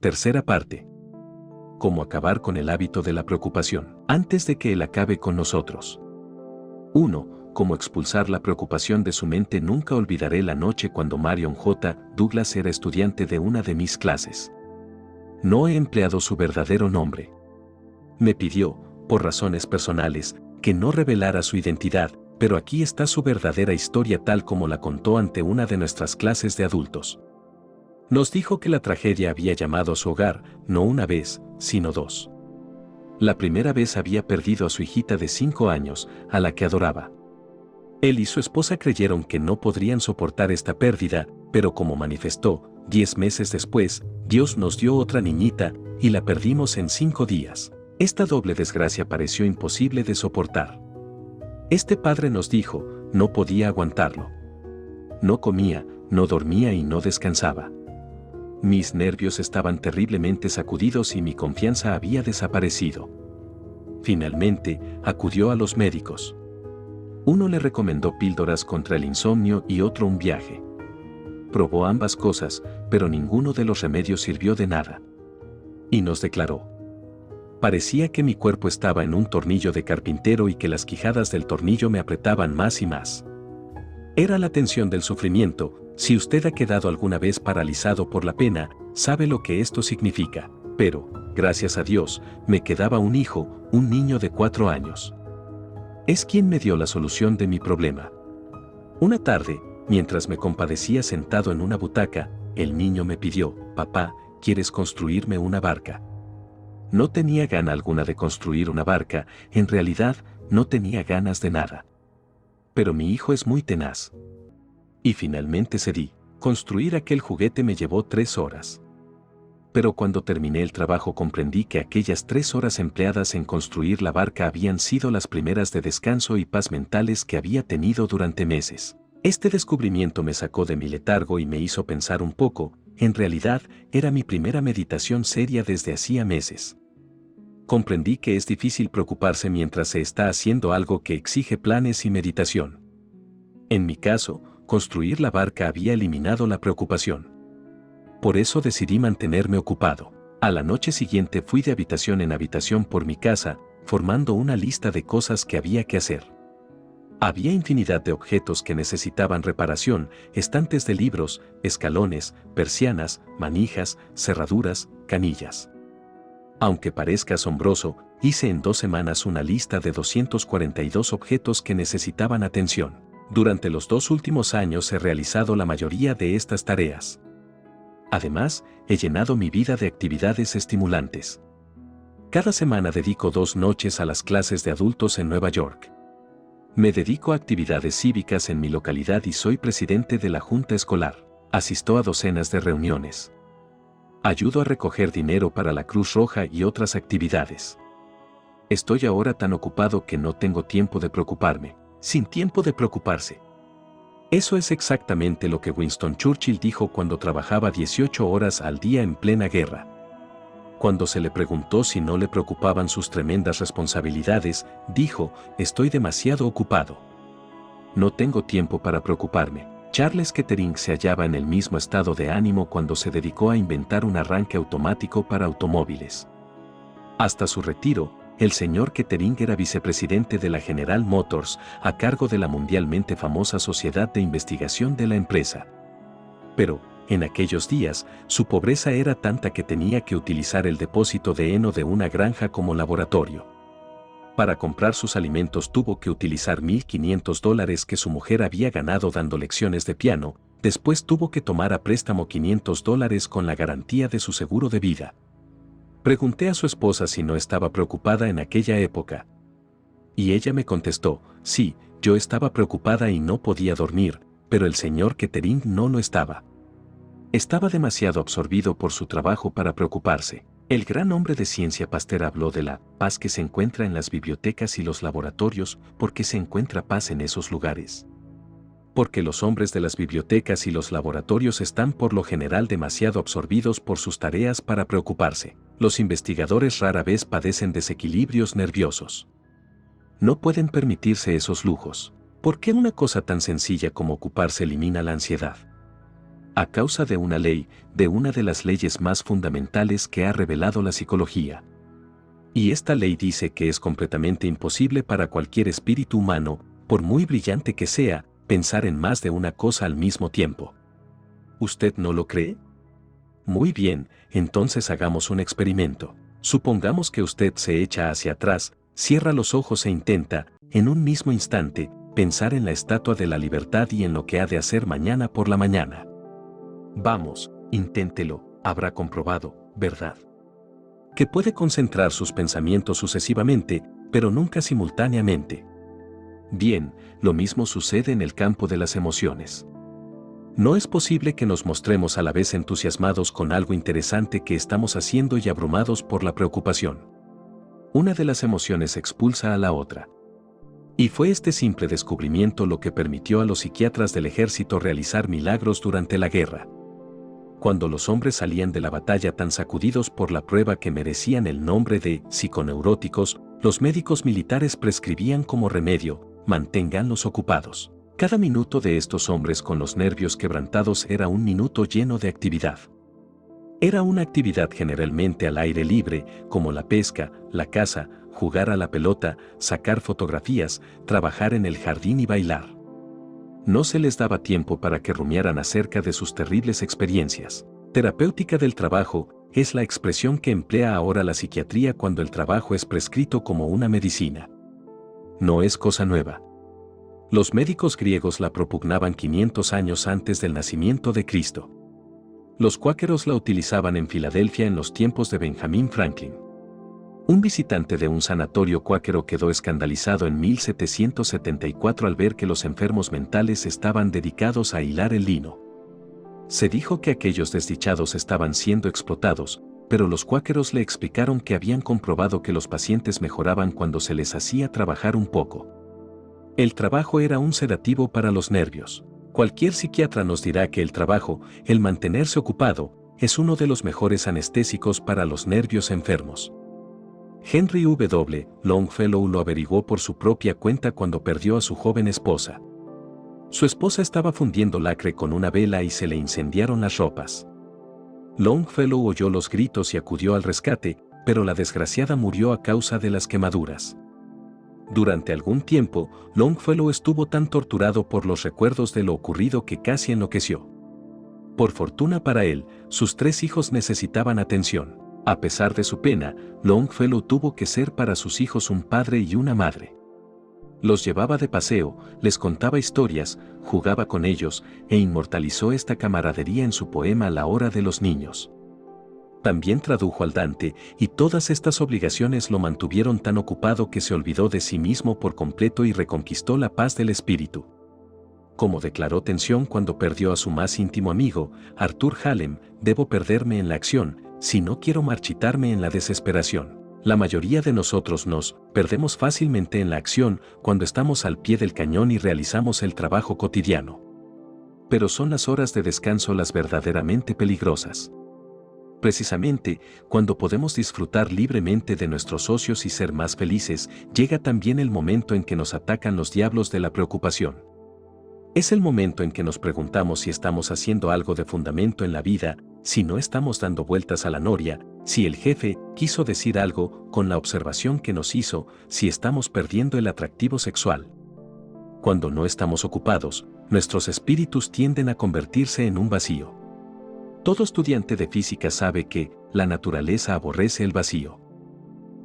Tercera parte. Cómo acabar con el hábito de la preocupación, antes de que él acabe con nosotros. 1. Cómo expulsar la preocupación de su mente. Nunca olvidaré la noche cuando Marion J. Douglas era estudiante de una de mis clases. No he empleado su verdadero nombre. Me pidió, por razones personales, que no revelara su identidad, pero aquí está su verdadera historia tal como la contó ante una de nuestras clases de adultos. Nos dijo que la tragedia había llamado a su hogar, no una vez, sino dos. La primera vez había perdido a su hijita de 5 años, a la que adoraba. Él y su esposa creyeron que no podrían soportar esta pérdida, pero como manifestó, 10 meses después, Dios nos dio otra niñita, y la perdimos en 5 días. Esta doble desgracia pareció imposible de soportar. Este padre nos dijo, no podía aguantarlo. No comía, no dormía y no descansaba. Mis nervios estaban terriblemente sacudidos y mi confianza había desaparecido. Finalmente, acudió a los médicos. Uno le recomendó píldoras contra el insomnio y otro un viaje. Probó ambas cosas, pero ninguno de los remedios sirvió de nada. Y nos declaró. Parecía que mi cuerpo estaba en un tornillo de carpintero y que las quijadas del tornillo me apretaban más y más. Era la tensión del sufrimiento. Si usted ha quedado alguna vez paralizado por la pena, sabe lo que esto significa. Pero, gracias a Dios, me quedaba un hijo, un niño de 4 años. Es quien me dio la solución de mi problema. Una tarde, mientras me compadecía sentado en una butaca, el niño me pidió, papá, ¿quieres construirme una barca? No tenía gana alguna de construir una barca, en realidad, no tenía ganas de nada. Pero mi hijo es muy tenaz. Y finalmente cedí. Construir aquel juguete me llevó 3 horas. Pero cuando terminé el trabajo comprendí que aquellas 3 horas empleadas en construir la barca habían sido las primeras de descanso y paz mentales que había tenido durante meses. Este descubrimiento me sacó de mi letargo y me hizo pensar un poco. En realidad, era mi primera meditación seria desde hacía meses. Comprendí que es difícil preocuparse mientras se está haciendo algo que exige planes y meditación. En mi caso, construir la barca había eliminado la preocupación. Por eso decidí mantenerme ocupado. A la noche siguiente fui de habitación en habitación por mi casa, formando una lista de cosas que había que hacer. Había infinidad de objetos que necesitaban reparación, estantes de libros, escalones, persianas, manijas, cerraduras, canillas. Aunque parezca asombroso, hice en 2 semanas una lista de 242 objetos que necesitaban atención. Durante los 2 últimos años he realizado la mayoría de estas tareas. Además, he llenado mi vida de actividades estimulantes. Cada semana dedico 2 noches a las clases de adultos en Nueva York. Me dedico a actividades cívicas en mi localidad y soy presidente de la junta escolar. Asisto a docenas de reuniones. Ayudo a recoger dinero para la Cruz Roja y otras actividades. Estoy ahora tan ocupado que no tengo tiempo de preocuparme. Sin tiempo de preocuparse. Eso es exactamente lo que Winston Churchill dijo cuando trabajaba 18 horas al día en plena guerra. Cuando se le preguntó si no le preocupaban sus tremendas responsabilidades, dijo, estoy demasiado ocupado. No tengo tiempo para preocuparme. Charles Kettering se hallaba en el mismo estado de ánimo cuando se dedicó a inventar un arranque automático para automóviles. Hasta su retiro, el señor Kettering era vicepresidente de la General Motors, a cargo de la mundialmente famosa sociedad de investigación de la empresa. Pero, en aquellos días, su pobreza era tanta que tenía que utilizar el depósito de heno de una granja como laboratorio. Para comprar sus alimentos tuvo que utilizar $1,500 que su mujer había ganado dando lecciones de piano, después tuvo que tomar a préstamo $500 con la garantía de su seguro de vida. Pregunté a su esposa si no estaba preocupada en aquella época. Y ella me contestó, sí, yo estaba preocupada y no podía dormir, pero el señor Kettering no lo estaba. Estaba demasiado absorbido por su trabajo para preocuparse. El gran hombre de ciencia Pasteur habló de la paz que se encuentra en las bibliotecas y los laboratorios, porque se encuentra paz en esos lugares. Porque los hombres de las bibliotecas y los laboratorios están por lo general demasiado absorbidos por sus tareas para preocuparse. Los investigadores rara vez padecen desequilibrios nerviosos. No pueden permitirse esos lujos. ¿Por qué una cosa tan sencilla como ocuparse elimina la ansiedad? a causa de una ley, de una de las leyes más fundamentales que ha revelado la psicología. Y esta ley dice que es completamente imposible para cualquier espíritu humano, por muy brillante que sea, pensar en más de una cosa al mismo tiempo. ¿Usted no lo cree? Muy bien, entonces hagamos un experimento. Supongamos que usted se echa hacia atrás, cierra los ojos e intenta, en un mismo instante, pensar en la Estatua de la Libertad y en lo que ha de hacer mañana por la mañana. Vamos, inténtelo, habrá comprobado, ¿verdad? Que puede concentrar sus pensamientos sucesivamente, pero nunca simultáneamente. Bien, lo mismo sucede en el campo de las emociones. No es posible que nos mostremos a la vez entusiasmados con algo interesante que estamos haciendo y abrumados por la preocupación. Una de las emociones expulsa a la otra. Y fue este simple descubrimiento lo que permitió a los psiquiatras del ejército realizar milagros durante la guerra. Cuando los hombres salían de la batalla tan sacudidos por la prueba que merecían el nombre de psiconeuróticos, los médicos militares prescribían como remedio: manténganlos ocupados. Cada minuto de estos hombres con los nervios quebrantados era un minuto lleno de actividad. Era una actividad generalmente al aire libre, como la pesca, la caza, jugar a la pelota, sacar fotografías, trabajar en el jardín y bailar. No se les daba tiempo para que rumiaran acerca de sus terribles experiencias. Terapéutica del trabajo es la expresión que emplea ahora la psiquiatría cuando el trabajo es prescrito como una medicina. No es cosa nueva. Los médicos griegos la propugnaban 500 años antes del nacimiento de Cristo. Los cuáqueros la utilizaban en Filadelfia en los tiempos de Benjamin Franklin. Un visitante de un sanatorio cuáquero quedó escandalizado en 1774 al ver que los enfermos mentales estaban dedicados a hilar el lino. Se dijo que aquellos desdichados estaban siendo explotados, pero los cuáqueros le explicaron que habían comprobado que los pacientes mejoraban cuando se les hacía trabajar un poco. El trabajo era un sedativo para los nervios. Cualquier psiquiatra nos dirá que el trabajo, el mantenerse ocupado, es uno de los mejores anestésicos para los nervios enfermos. Henry W. Longfellow lo averiguó por su propia cuenta cuando perdió a su joven esposa. Su esposa estaba fundiendo lacre con una vela y se le incendiaron las ropas. Longfellow oyó los gritos y acudió al rescate, pero la desgraciada murió a causa de las quemaduras. Durante algún tiempo, Longfellow estuvo tan torturado por los recuerdos de lo ocurrido que casi enloqueció. Por fortuna para él, sus 3 hijos necesitaban atención. A pesar de su pena, Longfellow tuvo que ser para sus hijos un padre y una madre. Los llevaba de paseo, les contaba historias, jugaba con ellos e inmortalizó esta camaradería en su poema La hora de los niños. También tradujo al Dante, y todas estas obligaciones lo mantuvieron tan ocupado que se olvidó de sí mismo por completo y reconquistó la paz del espíritu. Como declaró Tensión cuando perdió a su más íntimo amigo, Arthur Hallam, debo perderme en la acción, si no quiero marchitarme en la desesperación. La mayoría de nosotros nos perdemos fácilmente en la acción cuando estamos al pie del cañón y realizamos el trabajo cotidiano. Pero son las horas de descanso las verdaderamente peligrosas. Precisamente, cuando podemos disfrutar libremente de nuestros ocios y ser más felices, llega también el momento en que nos atacan los diablos de la preocupación. Es el momento en que nos preguntamos si estamos haciendo algo de fundamento en la vida, si no estamos dando vueltas a la noria, si el jefe quiso decir algo con la observación que nos hizo, si estamos perdiendo el atractivo sexual. Cuando no estamos ocupados, nuestros espíritus tienden a convertirse en un vacío. Todo estudiante de física sabe que la naturaleza aborrece el vacío.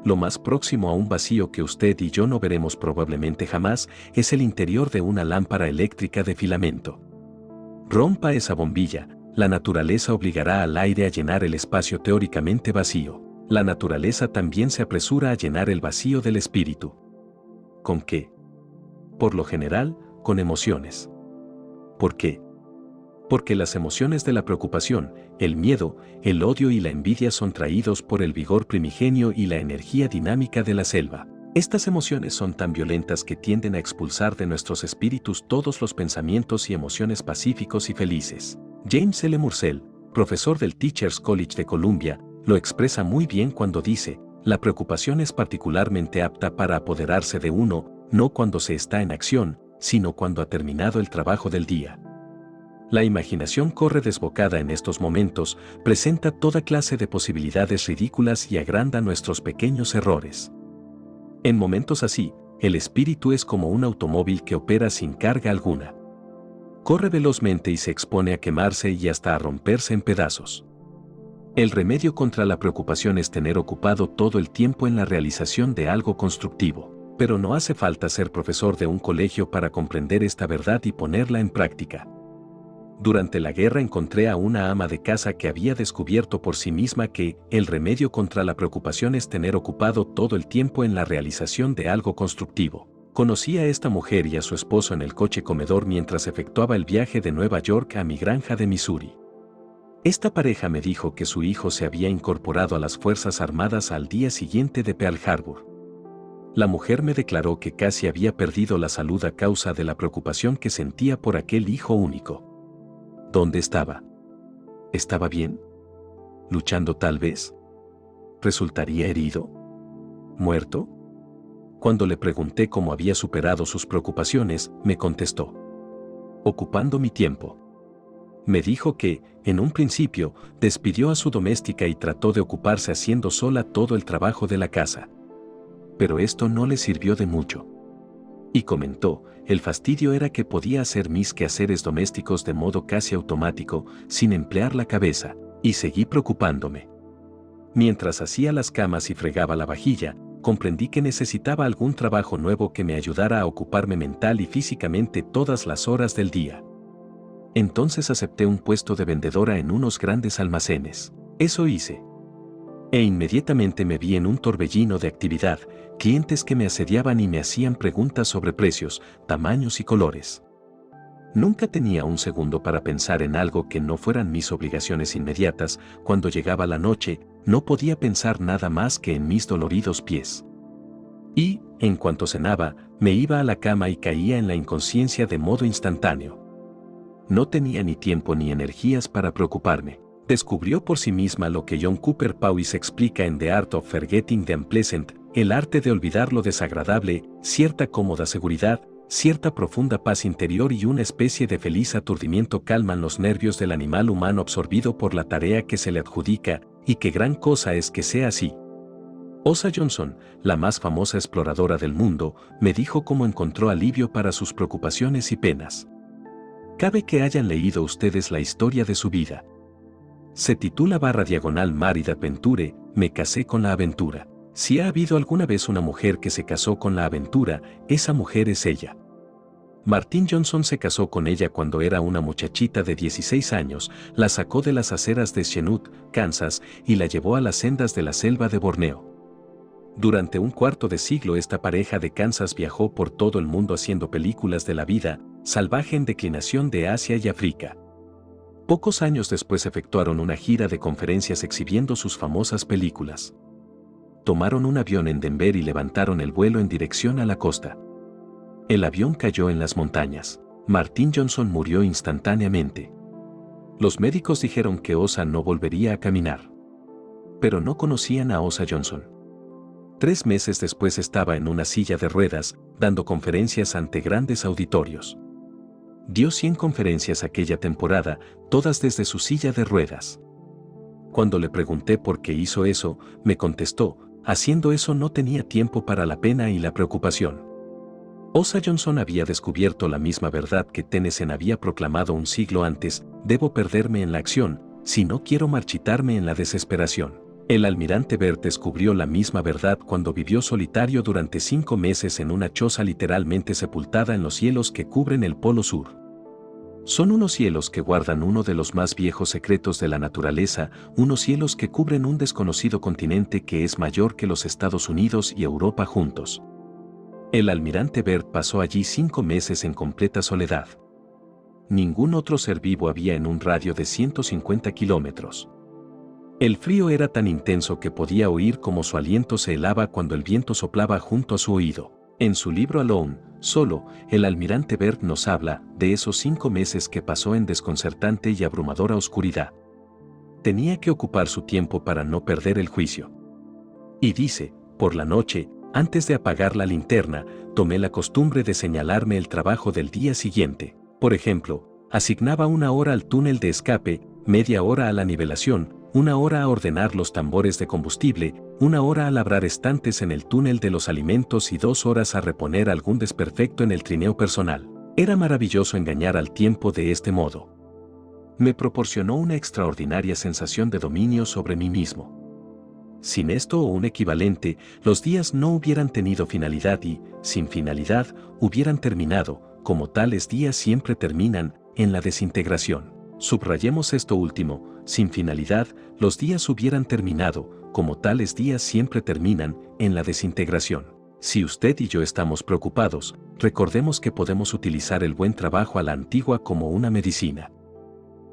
Lo más próximo a un vacío que usted y yo no veremos probablemente jamás es el interior de una lámpara eléctrica de filamento. Rompa esa bombilla, la naturaleza obligará al aire a llenar el espacio teóricamente vacío. La naturaleza también se apresura a llenar el vacío del espíritu. ¿Con qué? Por lo general, con emociones. ¿Por qué? Porque las emociones de la preocupación, el miedo, el odio y la envidia son traídos por el vigor primigenio y la energía dinámica de la selva. Estas emociones son tan violentas que tienden a expulsar de nuestros espíritus todos los pensamientos y emociones pacíficos y felices. James L. Mursell, profesor del Teachers College de Columbia, lo expresa muy bien cuando dice: la preocupación es particularmente apta para apoderarse de uno, no cuando se está en acción, sino cuando ha terminado el trabajo del día. La imaginación corre desbocada en estos momentos, presenta toda clase de posibilidades ridículas y agranda nuestros pequeños errores. En momentos así, el espíritu es como un automóvil que opera sin carga alguna. Corre velozmente y se expone a quemarse y hasta a romperse en pedazos. El remedio contra la preocupación es tener ocupado todo el tiempo en la realización de algo constructivo, pero no hace falta ser profesor de un colegio para comprender esta verdad y ponerla en práctica. Durante la guerra encontré a una ama de casa que había descubierto por sí misma que el remedio contra la preocupación es tener ocupado todo el tiempo en la realización de algo constructivo. Conocí a esta mujer y a su esposo en el coche comedor mientras efectuaba el viaje de Nueva York a mi granja de Missouri. Esta pareja me dijo que su hijo se había incorporado a las Fuerzas Armadas al día siguiente de Pearl Harbor. La mujer me declaró que casi había perdido la salud a causa de la preocupación que sentía por aquel hijo único. ¿Dónde estaba? ¿Estaba bien? ¿Luchando tal vez? ¿Resultaría herido? ¿Muerto? Cuando le pregunté cómo había superado sus preocupaciones, me contestó: ocupando mi tiempo. Me dijo que, en un principio, despidió a su doméstica y trató de ocuparse haciendo sola todo el trabajo de la casa. Pero esto no le sirvió de mucho. Y comentó, el fastidio era que podía hacer mis quehaceres domésticos de modo casi automático, sin emplear la cabeza, y seguí preocupándome. Mientras hacía las camas y fregaba la vajilla, comprendí que necesitaba algún trabajo nuevo que me ayudara a ocuparme mental y físicamente todas las horas del día. Entonces acepté un puesto de vendedora en unos grandes almacenes. Eso hice. E inmediatamente me vi en un torbellino de actividad, clientes que me asediaban y me hacían preguntas sobre precios, tamaños y colores. Nunca tenía un segundo para pensar en algo que no fueran mis obligaciones inmediatas. Cuando llegaba la noche, no podía pensar nada más que en mis doloridos pies. Y, en cuanto cenaba, me iba a la cama y caía en la inconsciencia de modo instantáneo. No tenía ni tiempo ni energías para preocuparme. Descubrió por sí misma lo que John Cooper Powys explica en The Art of Forgetting the Unpleasant, el arte de olvidar lo desagradable, cierta cómoda seguridad, cierta profunda paz interior y una especie de feliz aturdimiento calman los nervios del animal humano absorbido por la tarea que se le adjudica, y qué gran cosa es que sea así. Osa Johnson, la más famosa exploradora del mundo, me dijo cómo encontró alivio para sus preocupaciones y penas. Cabe que hayan leído ustedes la historia de su vida. Se titula /Married Adventure, Me casé con la aventura. Si ha habido alguna vez una mujer que se casó con la aventura, esa mujer es ella. Martin Johnson se casó con ella cuando era una muchachita de 16 años, la sacó de las aceras de Chenook, Kansas, y la llevó a las sendas de la selva de Borneo. Durante un cuarto de siglo esta pareja de Kansas viajó por todo el mundo haciendo películas de la vida salvaje en declinación de Asia y África. Pocos años después efectuaron una gira de conferencias exhibiendo sus famosas películas. Tomaron un avión en Denver y levantaron el vuelo en dirección a la costa. El avión cayó en las montañas. Martin Johnson murió instantáneamente. Los médicos dijeron que Osa no volvería a caminar. Pero no conocían a Osa Johnson. 3 meses después estaba en una silla de ruedas, dando conferencias ante grandes auditorios. Dio 100 conferencias aquella temporada, todas desde su silla de ruedas. Cuando le pregunté por qué hizo eso, me contestó, haciendo eso no tenía tiempo para la pena y la preocupación. Osa Johnson había descubierto la misma verdad que Tennyson había proclamado un siglo antes: debo perderme en la acción, si no quiero marchitarme en la desesperación. El almirante Bert descubrió la misma verdad cuando vivió solitario durante 5 meses en una choza literalmente sepultada en los cielos que cubren el Polo Sur. Son unos cielos que guardan uno de los más viejos secretos de la naturaleza, unos cielos que cubren un desconocido continente que es mayor que los Estados Unidos y Europa juntos. El almirante Bert pasó allí 5 meses en completa soledad. Ningún otro ser vivo había en un radio de 150 kilómetros. El frío era tan intenso que podía oír cómo su aliento se helaba cuando el viento soplaba junto a su oído. En su libro Alone, Solo, el almirante Bert nos habla de esos 5 meses que pasó en desconcertante y abrumadora oscuridad. Tenía que ocupar su tiempo para no perder el juicio. Y dice, por la noche, antes de apagar la linterna, tomé la costumbre de señalarme el trabajo del día siguiente. Por ejemplo, Asignaba 1 hora al túnel de escape, media hora a la nivelación, 1 hora a ordenar los tambores de combustible, 1 hora a labrar estantes en el túnel de los alimentos y 2 horas a reponer algún desperfecto en el trineo personal. Era maravilloso engañar al tiempo de este modo. Me proporcionó una extraordinaria sensación de dominio sobre mí mismo. Sin esto o un equivalente, los días no hubieran tenido finalidad y, sin finalidad, hubieran terminado, como tales días siempre terminan, en la desintegración. Subrayemos esto último, sin finalidad, los días hubieran terminado, como tales días siempre terminan, en la desintegración. Si usted y yo estamos preocupados, recordemos que podemos utilizar el buen trabajo a la antigua como una medicina.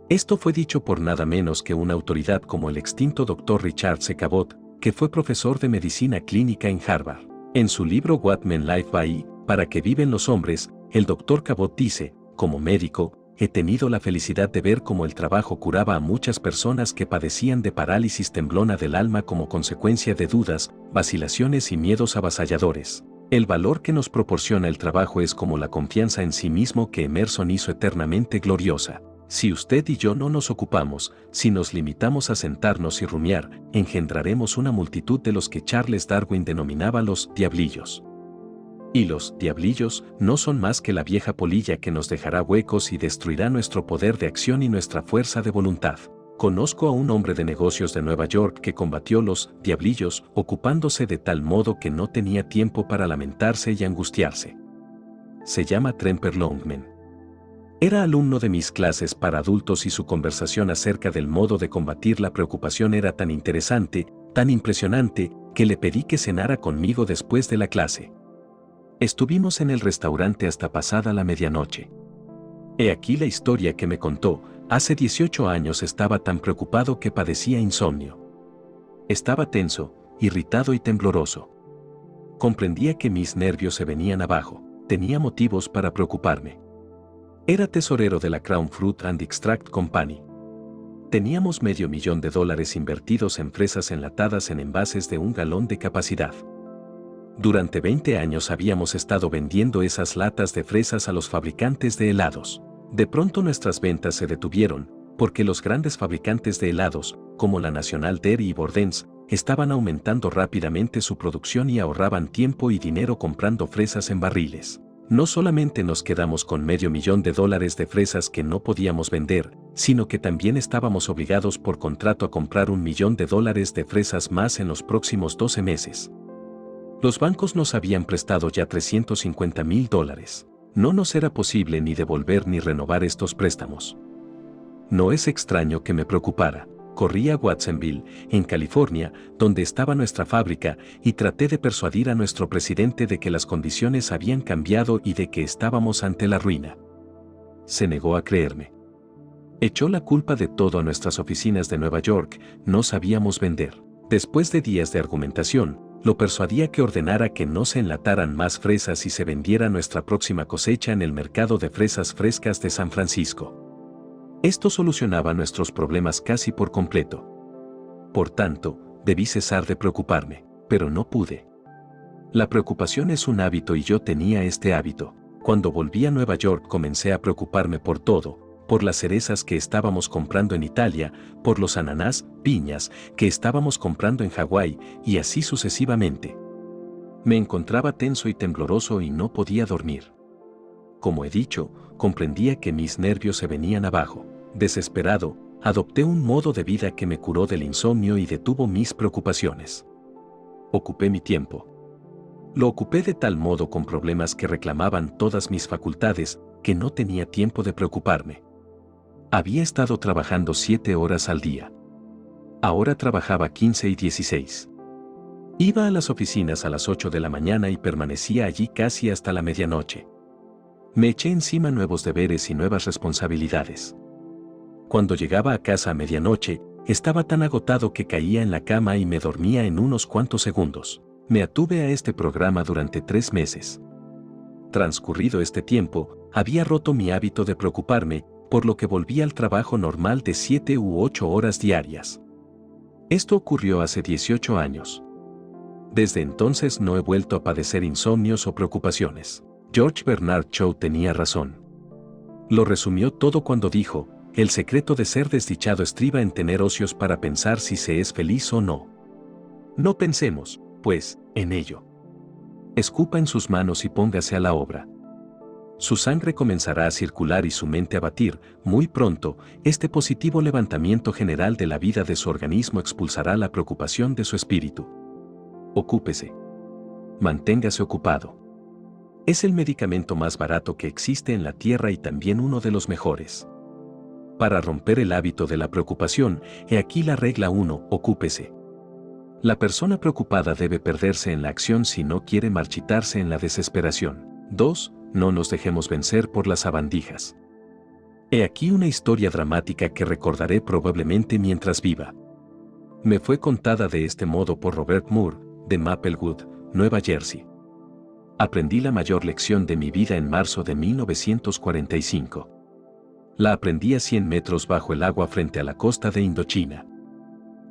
Esto fue dicho por nada menos que una autoridad como el extinto Dr. Richard C. Cabot, que fue profesor de medicina clínica en Harvard. En su libro What Men Live By, ¿Para qué viven los hombres?, el Dr. Cabot dice, como médico, he tenido la felicidad de ver cómo el trabajo curaba a muchas personas que padecían de parálisis temblona del alma como consecuencia de dudas, vacilaciones y miedos avasalladores. El valor que nos proporciona el trabajo es como la confianza en sí mismo que Emerson hizo eternamente gloriosa. Si usted y yo no nos ocupamos, si nos limitamos a sentarnos y rumiar, engendraremos una multitud de los que Charles Darwin denominaba los diablillos. Y los diablillos no son más que la vieja polilla que nos dejará huecos y destruirá nuestro poder de acción y nuestra fuerza de voluntad. Conozco a un hombre de negocios de Nueva York que combatió los diablillos, ocupándose de tal modo que no tenía tiempo para lamentarse y angustiarse. Se llama Tremper Longman. Era alumno de mis clases para adultos y su conversación acerca del modo de combatir la preocupación era tan interesante, tan impresionante, que le pedí que cenara conmigo después de la clase. Estuvimos en el restaurante hasta pasada la medianoche. He aquí la historia que me contó. Hace 18 años estaba tan preocupado que padecía insomnio. Estaba tenso, irritado y tembloroso. Comprendía que mis nervios se venían abajo. Tenía motivos para preocuparme. Era tesorero de la Crown Fruit and Extract Company. Teníamos $500,000 invertidos en fresas enlatadas en envases de 1 galón de capacidad. Durante 20 años habíamos estado vendiendo esas latas de fresas a los fabricantes de helados. De pronto nuestras ventas se detuvieron, porque los grandes fabricantes de helados, como la National Dairy y Bordens, estaban aumentando rápidamente su producción y ahorraban tiempo y dinero comprando fresas en barriles. No solamente nos quedamos con $500,000 de fresas que no podíamos vender, sino que también estábamos obligados por contrato a comprar $1,000,000 de fresas más en los próximos 12 meses. Los bancos nos habían prestado ya $350,000. No nos era posible ni devolver ni renovar estos préstamos. No es extraño que me preocupara. Corrí a Watsonville, en California, donde estaba nuestra fábrica, y traté de persuadir a nuestro presidente de que las condiciones habían cambiado y de que estábamos ante la ruina. Se negó a creerme. Echó la culpa de todo a nuestras oficinas de Nueva York, no sabíamos vender. Después de días de argumentación, lo persuadía que ordenara que no se enlataran más fresas y se vendiera nuestra próxima cosecha en el mercado de fresas frescas de San Francisco. Esto solucionaba nuestros problemas casi por completo. Por tanto, debí cesar de preocuparme, pero no pude. La preocupación es un hábito y yo tenía este hábito. Cuando volví a Nueva York comencé a preocuparme por todo, por las cerezas que estábamos comprando en Italia, por los ananás, piñas, que estábamos comprando en Hawái, y así sucesivamente. Me encontraba tenso y tembloroso y no podía dormir. Como he dicho, comprendía que mis nervios se venían abajo. Desesperado, adopté un modo de vida que me curó del insomnio y detuvo mis preocupaciones. Ocupé mi tiempo. Lo ocupé de tal modo con problemas que reclamaban todas mis facultades, que no tenía tiempo de preocuparme. Había estado trabajando 7 horas al día. Ahora trabajaba 15 y 16. Iba a las oficinas a las 8 de la mañana y permanecía allí casi hasta la medianoche. Me eché encima nuevos deberes y nuevas responsabilidades. Cuando llegaba a casa a medianoche, estaba tan agotado que caía en la cama y me dormía en unos cuantos segundos. Me atuve a este programa durante 3 meses. Transcurrido este tiempo, había roto mi hábito de preocuparme, por lo que volví al trabajo normal de 7 u 8 horas diarias. Esto ocurrió hace 18 años. Desde entonces no he vuelto a padecer insomnios o preocupaciones. George Bernard Shaw tenía razón. Lo resumió todo cuando dijo, el secreto de ser desdichado estriba en tener ocios para pensar si se es feliz o no. No pensemos, pues, en ello. Escupa en sus manos y póngase a la obra. Su sangre comenzará a circular y su mente a batir. Muy pronto, este positivo levantamiento general de la vida de su organismo expulsará la preocupación de su espíritu. Ocúpese. Manténgase ocupado. Es el medicamento más barato que existe en la tierra y también uno de los mejores. Para romper el hábito de la preocupación, he aquí la regla 1, ocúpese. La persona preocupada debe perderse en la acción si no quiere marchitarse en la desesperación. 2. No nos dejemos vencer por las sabandijas. He aquí una historia dramática que recordaré probablemente mientras viva. Me fue contada de este modo por Robert Moore, de Maplewood, Nueva Jersey. Aprendí la mayor lección de mi vida en marzo de 1945. La aprendí a 100 metros bajo el agua frente a la costa de Indochina.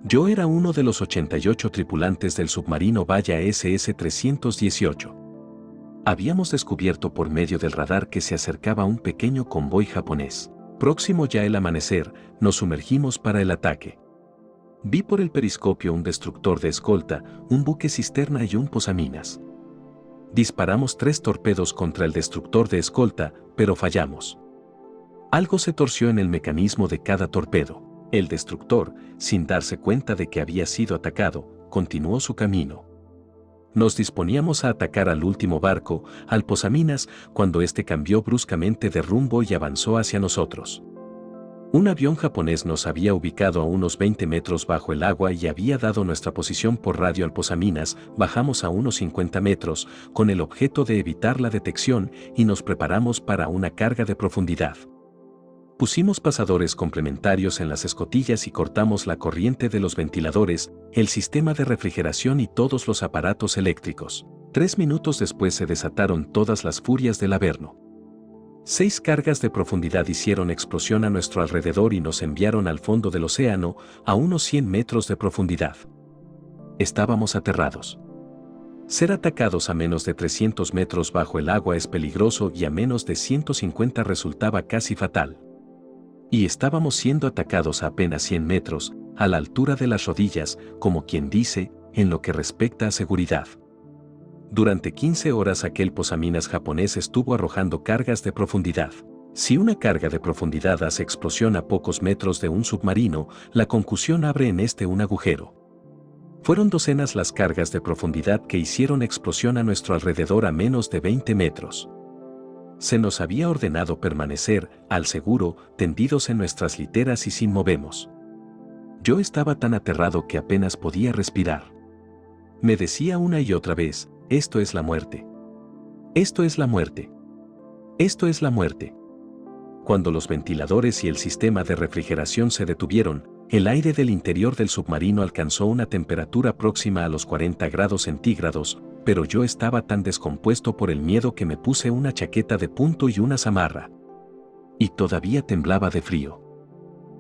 Yo era uno de los 88 tripulantes del submarino Valla SS-318. Habíamos descubierto por medio del radar que se acercaba un pequeño convoy japonés. Próximo ya el amanecer, nos sumergimos para el ataque. Vi por el periscopio un destructor de escolta, un buque cisterna y un posaminas. Disparamos 3 torpedos contra el destructor de escolta, pero fallamos. Algo se torció en el mecanismo de cada torpedo. El destructor, sin darse cuenta de que había sido atacado, continuó su camino. Nos disponíamos a atacar al último barco, al posaminas, cuando este cambió bruscamente de rumbo y avanzó hacia nosotros. Un avión japonés nos había ubicado a unos 20 metros bajo el agua y había dado nuestra posición por radio al posaminas. Bajamos a unos 50 metros, con el objeto de evitar la detección, y nos preparamos para una carga de profundidad. Pusimos pasadores complementarios en las escotillas y cortamos la corriente de los ventiladores, el sistema de refrigeración y todos los aparatos eléctricos. 3 minutos después se desataron todas las furias del Averno. 6 cargas de profundidad hicieron explosión a nuestro alrededor y nos enviaron al fondo del océano, a unos 100 metros de profundidad. Estábamos aterrados. Ser atacados a menos de 300 metros bajo el agua es peligroso y a menos de 150 resultaba casi fatal. Y estábamos siendo atacados a apenas 100 metros, a la altura de las rodillas, como quien dice, en lo que respecta a seguridad. Durante 15 horas aquel posaminas japonés estuvo arrojando cargas de profundidad. Si una carga de profundidad hace explosión a pocos metros de un submarino, la concusión abre en este un agujero. Fueron docenas las cargas de profundidad que hicieron explosión a nuestro alrededor a menos de 20 metros. Se nos había ordenado permanecer, al seguro, tendidos en nuestras literas y sin movernos. Yo estaba tan aterrado que apenas podía respirar. Me decía una y otra vez, esto es la muerte. Esto es la muerte. Esto es la muerte. Cuando los ventiladores y el sistema de refrigeración se detuvieron, el aire del interior del submarino alcanzó una temperatura próxima a los 40 grados centígrados, pero yo estaba tan descompuesto por el miedo que me puse una chaqueta de punto y una zamarra. Y todavía temblaba de frío.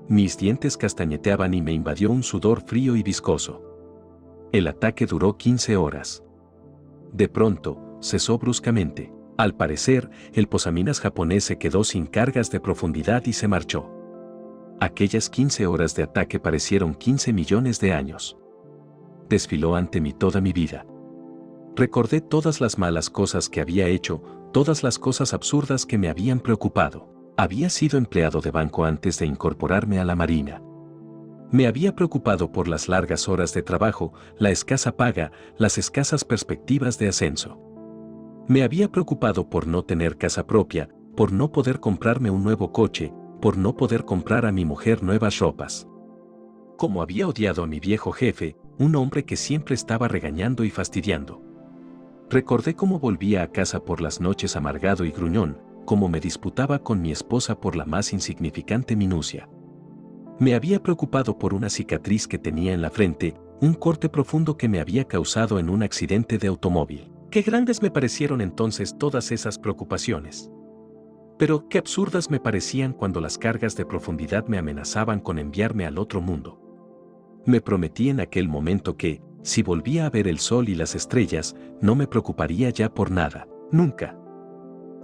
Mis dientes castañeteaban y me invadió un sudor frío y viscoso. El ataque duró 15 horas. De pronto, cesó bruscamente. Al parecer, el posaminas japonés se quedó sin cargas de profundidad y se marchó. Aquellas 15 horas de ataque parecieron 15 millones de años. Desfiló ante mí toda mi vida. Recordé todas las malas cosas que había hecho, todas las cosas absurdas que me habían preocupado. Había sido empleado de banco antes de incorporarme a la Marina. Me había preocupado por las largas horas de trabajo, la escasa paga, las escasas perspectivas de ascenso. Me había preocupado por no tener casa propia, por no poder comprarme un nuevo coche, por no poder comprar a mi mujer nuevas ropas. Como había odiado a mi viejo jefe, un hombre que siempre estaba regañando y fastidiando. Recordé cómo volvía a casa por las noches amargado y gruñón, cómo me disputaba con mi esposa por la más insignificante minucia. Me había preocupado por una cicatriz que tenía en la frente, un corte profundo que me había causado en un accidente de automóvil. Qué grandes me parecieron entonces todas esas preocupaciones. Pero qué absurdas me parecían cuando las cargas de profundidad me amenazaban con enviarme al otro mundo. Me prometí en aquel momento que, si volvía a ver el sol y las estrellas, no me preocuparía ya por nada. Nunca.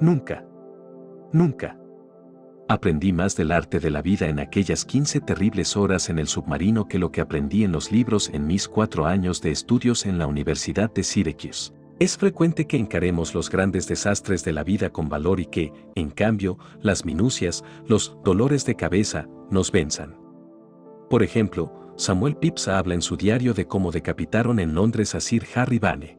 Nunca. Nunca. Aprendí más del arte de la vida en aquellas 15 terribles horas en el submarino que lo que aprendí en los libros en mis 4 años de estudios en la Universidad de Syracuse. Es frecuente que encaremos los grandes desastres de la vida con valor y que, en cambio, las minucias, los dolores de cabeza, nos venzan. Por ejemplo, Samuel Pepys habla en su diario de cómo decapitaron en Londres a Sir Harry Vane.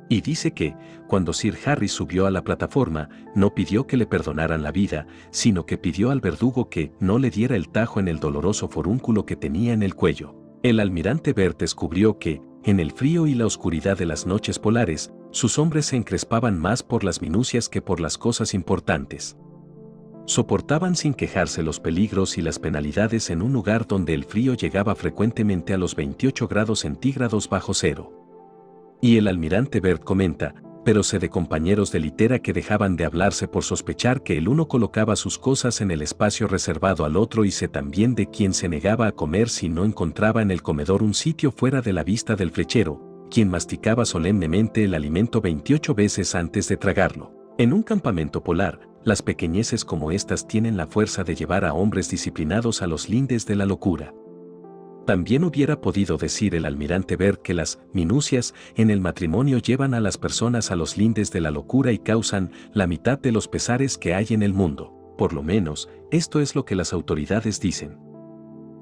Y dice que, cuando Sir Harry subió a la plataforma, no pidió que le perdonaran la vida, sino que pidió al verdugo que no le diera el tajo en el doloroso forúnculo que tenía en el cuello. El almirante Bert descubrió que, en el frío y la oscuridad de las noches polares, sus hombres se encrespaban más por las minucias que por las cosas importantes. Soportaban sin quejarse los peligros y las penalidades en un lugar donde el frío llegaba frecuentemente a los 28 grados centígrados bajo cero. Y el almirante Bert comenta, pero sé de compañeros de litera que dejaban de hablarse por sospechar que el uno colocaba sus cosas en el espacio reservado al otro, y sé también de quien se negaba a comer si no encontraba en el comedor un sitio fuera de la vista del flechero, quien masticaba solemnemente el alimento 28 veces antes de tragarlo. En un campamento polar, las pequeñeces como estas tienen la fuerza de llevar a hombres disciplinados a los lindes de la locura. También hubiera podido decir el almirante Bert que las minucias en el matrimonio llevan a las personas a los lindes de la locura y causan la mitad de los pesares que hay en el mundo. Por lo menos, esto es lo que las autoridades dicen.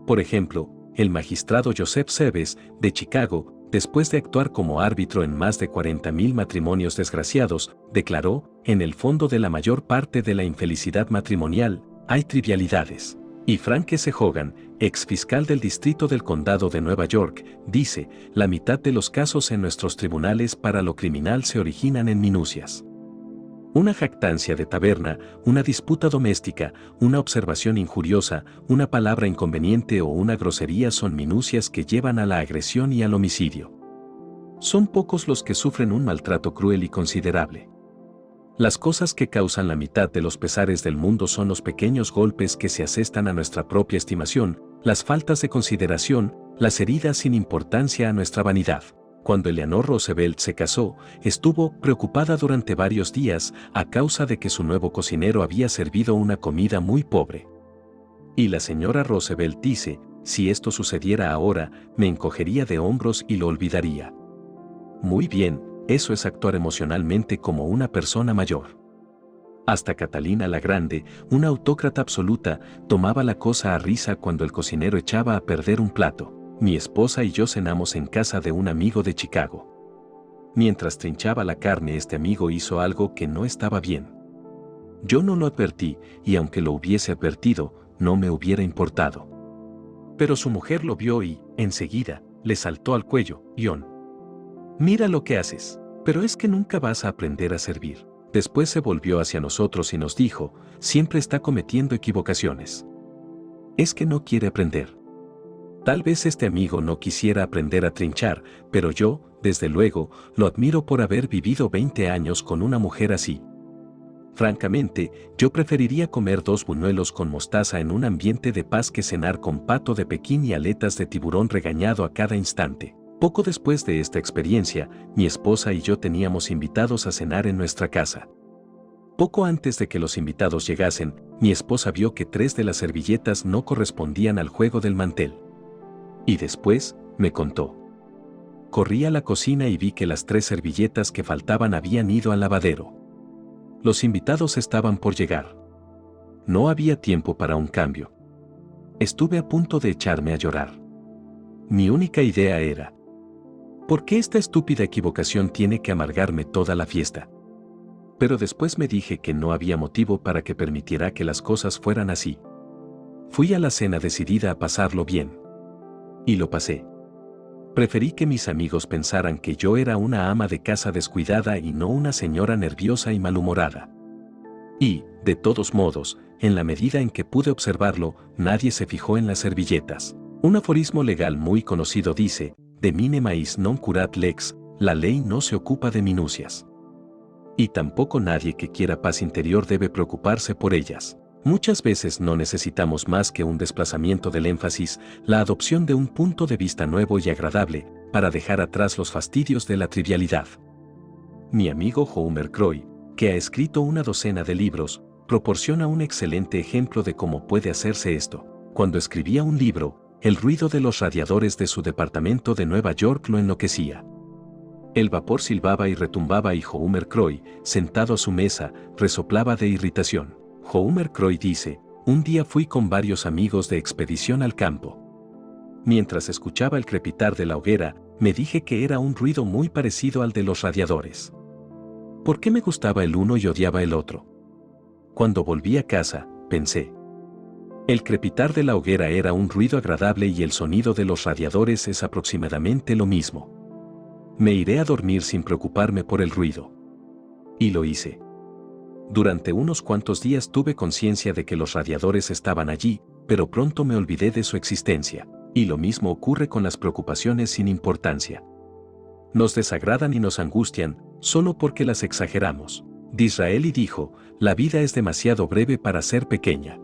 Por ejemplo, el magistrado Joseph Seves, de Chicago, después de actuar como árbitro en más de 40,000 matrimonios desgraciados, declaró, en el fondo de la mayor parte de la infelicidad matrimonial, hay trivialidades. Y Frank S. Hogan, ex fiscal del distrito del condado de Nueva York, dice, la mitad de los casos en nuestros tribunales para lo criminal se originan en minucias. Una jactancia de taberna, una disputa doméstica, una observación injuriosa, una palabra inconveniente o una grosería son minucias que llevan a la agresión y al homicidio. Son pocos los que sufren un maltrato cruel y considerable. Las cosas que causan la mitad de los pesares del mundo son los pequeños golpes que se asestan a nuestra propia estimación, las faltas de consideración, las heridas sin importancia a nuestra vanidad. Cuando Eleanor Roosevelt se casó, estuvo preocupada durante varios días a causa de que su nuevo cocinero había servido una comida muy pobre. Y la señora Roosevelt dice, si esto sucediera ahora, me encogería de hombros y lo olvidaría. Muy bien. Eso es actuar emocionalmente como una persona mayor. Hasta Catalina la Grande, una autócrata absoluta, tomaba la cosa a risa cuando el cocinero echaba a perder un plato. Mi esposa y yo cenamos en casa de un amigo de Chicago. Mientras trinchaba la carne, este amigo hizo algo que no estaba bien. Yo no lo advertí, y aunque lo hubiese advertido, no me hubiera importado. Pero su mujer lo vio y, enseguida, le saltó al cuello, John. Mira lo que haces, pero es que nunca vas a aprender a servir. Después se volvió hacia nosotros y nos dijo, siempre está cometiendo equivocaciones. Es que no quiere aprender. Tal vez este amigo no quisiera aprender a trinchar, pero yo, desde luego, lo admiro por haber vivido 20 años con una mujer así. Francamente, yo preferiría comer 2 buñuelos con mostaza en un ambiente de paz que cenar con pato de Pekín y aletas de tiburón regañado a cada instante. Poco después de esta experiencia, mi esposa y yo teníamos invitados a cenar en nuestra casa. Poco antes de que los invitados llegasen, mi esposa vio que 3 de las servilletas no correspondían al juego del mantel. Y después, me contó. Corrí a la cocina y vi que las 3 servilletas que faltaban habían ido al lavadero. Los invitados estaban por llegar. No había tiempo para un cambio. Estuve a punto de echarme a llorar. Mi única idea era, ¿por qué esta estúpida equivocación tiene que amargarme toda la fiesta? Pero después me dije que no había motivo para que permitiera que las cosas fueran así. Fui a la cena decidida a pasarlo bien. Y lo pasé. Preferí que mis amigos pensaran que yo era una ama de casa descuidada y no una señora nerviosa y malhumorada. Y, de todos modos, en la medida en que pude observarlo, nadie se fijó en las servilletas. Un aforismo legal muy conocido dice, de mine mais non curat lex, la ley no se ocupa de minucias. Y tampoco nadie que quiera paz interior debe preocuparse por ellas. Muchas veces no necesitamos más que un desplazamiento del énfasis, la adopción de un punto de vista nuevo y agradable, para dejar atrás los fastidios de la trivialidad. Mi amigo Homer Croy, que ha escrito una docena de libros, proporciona un excelente ejemplo de cómo puede hacerse esto. Cuando escribía un libro, el ruido de los radiadores de su departamento de Nueva York lo enloquecía. El vapor silbaba y retumbaba y Homer Croy, sentado a su mesa, resoplaba de irritación. Homer Croy dice, un día fui con varios amigos de expedición al campo. Mientras escuchaba el crepitar de la hoguera, me dije que era un ruido muy parecido al de los radiadores. ¿Por qué me gustaba el uno y odiaba el otro? Cuando volví a casa, pensé. El crepitar de la hoguera era un ruido agradable y el sonido de los radiadores es aproximadamente lo mismo. Me iré a dormir sin preocuparme por el ruido. Y lo hice. Durante unos cuantos días tuve conciencia de que los radiadores estaban allí, pero pronto me olvidé de su existencia. Y lo mismo ocurre con las preocupaciones sin importancia. Nos desagradan y nos angustian, solo porque las exageramos. Disraeli dijo, la vida es demasiado breve para ser pequeña.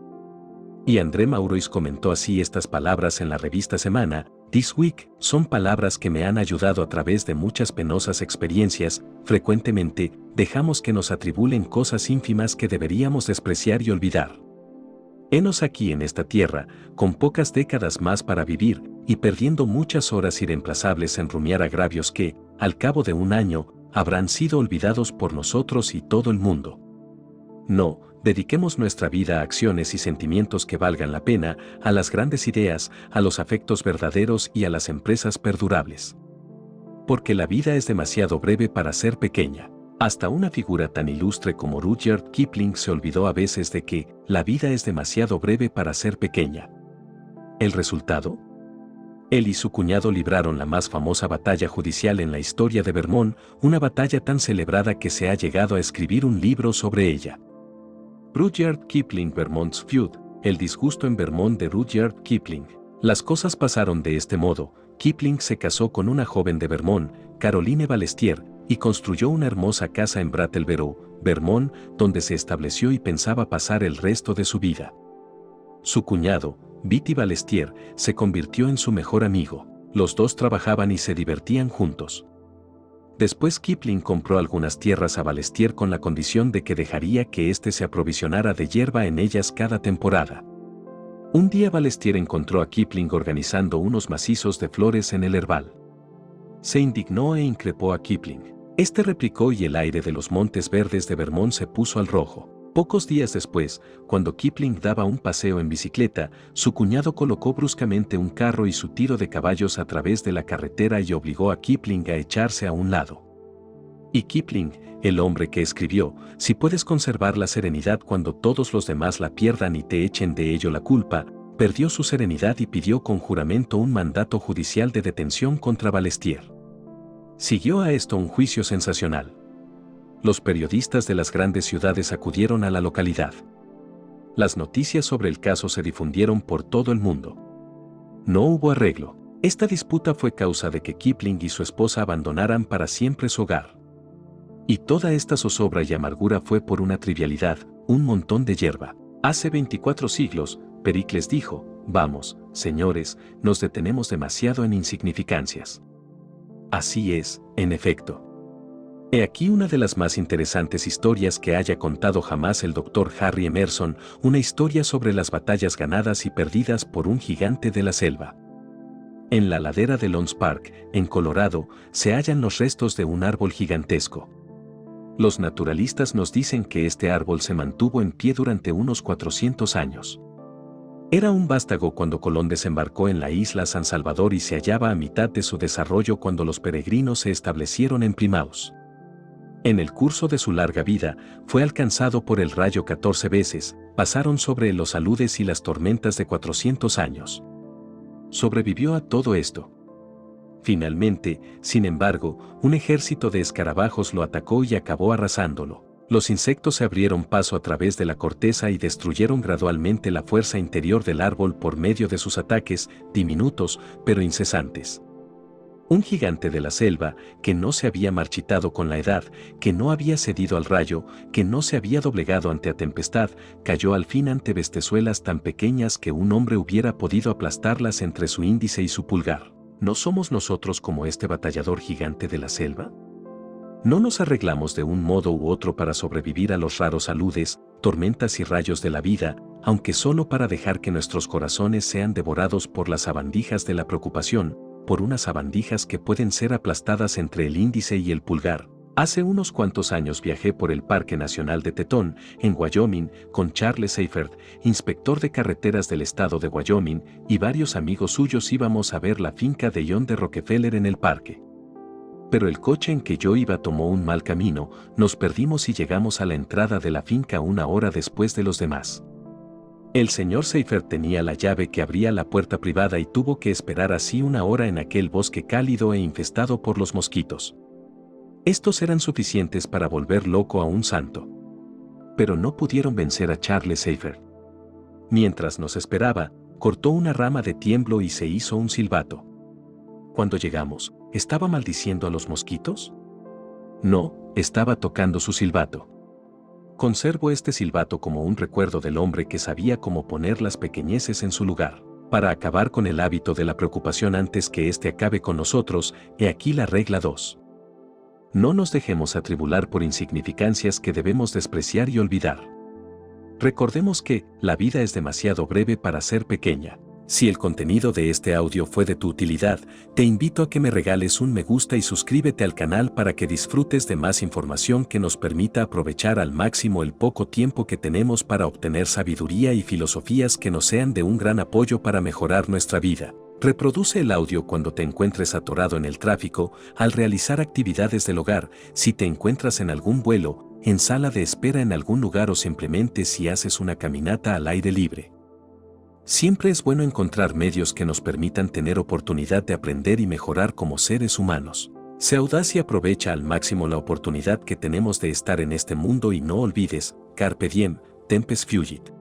Y André Maurois comentó así estas palabras en la revista Semana, This Week, son palabras que me han ayudado a través de muchas penosas experiencias, frecuentemente, dejamos que nos atribulen cosas ínfimas que deberíamos despreciar y olvidar. Henos aquí en esta tierra, con pocas décadas más para vivir, y perdiendo muchas horas irreemplazables en rumiar agravios que, al cabo de un año, habrán sido olvidados por nosotros y todo el mundo. No, dediquemos nuestra vida a acciones y sentimientos que valgan la pena, a las grandes ideas, a los afectos verdaderos y a las empresas perdurables. Porque la vida es demasiado breve para ser pequeña. Hasta una figura tan ilustre como Rudyard Kipling se olvidó a veces de que la vida es demasiado breve para ser pequeña. ¿El resultado? Él y su cuñado libraron la más famosa batalla judicial en la historia de Vermont, una batalla tan celebrada que se ha llegado a escribir un libro sobre ella. Rudyard Kipling Vermont's Feud, el disgusto en Vermont de Rudyard Kipling. Las cosas pasaron de este modo. Kipling se casó con una joven de Vermont, Caroline Balestier, y construyó una hermosa casa en Brattleboro, Vermont, donde se estableció y pensaba pasar el resto de su vida. Su cuñado, Beatty Balestier, se convirtió en su mejor amigo. Los dos trabajaban y se divertían juntos. Después Kipling compró algunas tierras a Balestier con la condición de que dejaría que éste se aprovisionara de hierba en ellas cada temporada. Un día Balestier encontró a Kipling organizando unos macizos de flores en el herbal. Se indignó e increpó a Kipling. Este replicó y el aire de los montes verdes de Vermont se puso al rojo. Pocos días después, cuando Kipling daba un paseo en bicicleta, su cuñado colocó bruscamente un carro y su tiro de caballos a través de la carretera y obligó a Kipling a echarse a un lado. Y Kipling, el hombre que escribió, si puedes conservar la serenidad cuando todos los demás la pierdan y te echen de ello la culpa, perdió su serenidad y pidió con juramento un mandato judicial de detención contra Balestier. Siguió a esto un juicio sensacional. Los periodistas de las grandes ciudades acudieron a la localidad. Las noticias sobre el caso se difundieron por todo el mundo. No hubo arreglo. Esta disputa fue causa de que Kipling y su esposa abandonaran para siempre su hogar. Y toda esta zozobra y amargura fue por una trivialidad, un montón de hierba. Hace 24 siglos, Pericles dijo, vamos, señores, nos detenemos demasiado en insignificancias. Así es, en efecto. He aquí una de las más interesantes historias que haya contado jamás el Dr. Harry Emerson, una historia sobre las batallas ganadas y perdidas por un gigante de la selva. En la ladera de Lons Park, en Colorado, se hallan los restos de un árbol gigantesco. Los naturalistas nos dicen que este árbol se mantuvo en pie durante unos 400 años. Era un vástago cuando Colón desembarcó en la isla San Salvador y se hallaba a mitad de su desarrollo cuando los peregrinos se establecieron en Plymouth. En el curso de su larga vida, fue alcanzado por el rayo 14 veces, pasaron sobre él los aludes y las tormentas de 400 años. Sobrevivió a todo esto. Finalmente, sin embargo, un ejército de escarabajos lo atacó y acabó arrasándolo. Los insectos se abrieron paso a través de la corteza y destruyeron gradualmente la fuerza interior del árbol por medio de sus ataques, diminutos, pero incesantes. Un gigante de la selva, que no se había marchitado con la edad, que no había cedido al rayo, que no se había doblegado ante la tempestad, cayó al fin ante bestezuelas tan pequeñas que un hombre hubiera podido aplastarlas entre su índice y su pulgar. ¿No somos nosotros como este batallador gigante de la selva? ¿No nos arreglamos de un modo u otro para sobrevivir a los raros aludes, tormentas y rayos de la vida, aunque solo para dejar que nuestros corazones sean devorados por las sabandijas de la preocupación, por unas sabandijas que pueden ser aplastadas entre el índice y el pulgar. Hace unos cuantos años viajé por el Parque Nacional de Teton, en Wyoming, con Charles Seifert, inspector de carreteras del estado de Wyoming, y varios amigos suyos. Íbamos a ver la finca de John D. Rockefeller en el parque. Pero el coche en que yo iba tomó un mal camino, nos perdimos y llegamos a la entrada de la finca una hora después de los demás. El señor Seifert tenía la llave que abría la puerta privada y tuvo que esperar así una hora en aquel bosque cálido e infestado por los mosquitos. Estos eran suficientes para volver loco a un santo. Pero no pudieron vencer a Charles Seifert. Mientras nos esperaba, cortó una rama de tiemblo y se hizo un silbato. Cuando llegamos, ¿estaba maldiciendo a los mosquitos? No, estaba tocando su silbato. Conservo este silbato como un recuerdo del hombre que sabía cómo poner las pequeñeces en su lugar. Para acabar con el hábito de la preocupación antes que éste acabe con nosotros, he aquí la regla 2. No nos dejemos atribular por insignificancias que debemos despreciar y olvidar. Recordemos que la vida es demasiado breve para ser pequeña. Si el contenido de este audio fue de tu utilidad, te invito a que me regales un me gusta y suscríbete al canal para que disfrutes de más información que nos permita aprovechar al máximo el poco tiempo que tenemos para obtener sabiduría y filosofías que nos sean de un gran apoyo para mejorar nuestra vida. Reproduce el audio cuando te encuentres atorado en el tráfico, al realizar actividades del hogar, si te encuentras en algún vuelo, en sala de espera en algún lugar o simplemente si haces una caminata al aire libre. Siempre es bueno encontrar medios que nos permitan tener oportunidad de aprender y mejorar como seres humanos. Sé audaz y aprovecha al máximo la oportunidad que tenemos de estar en este mundo y no olvides, carpe diem, tempus fugit.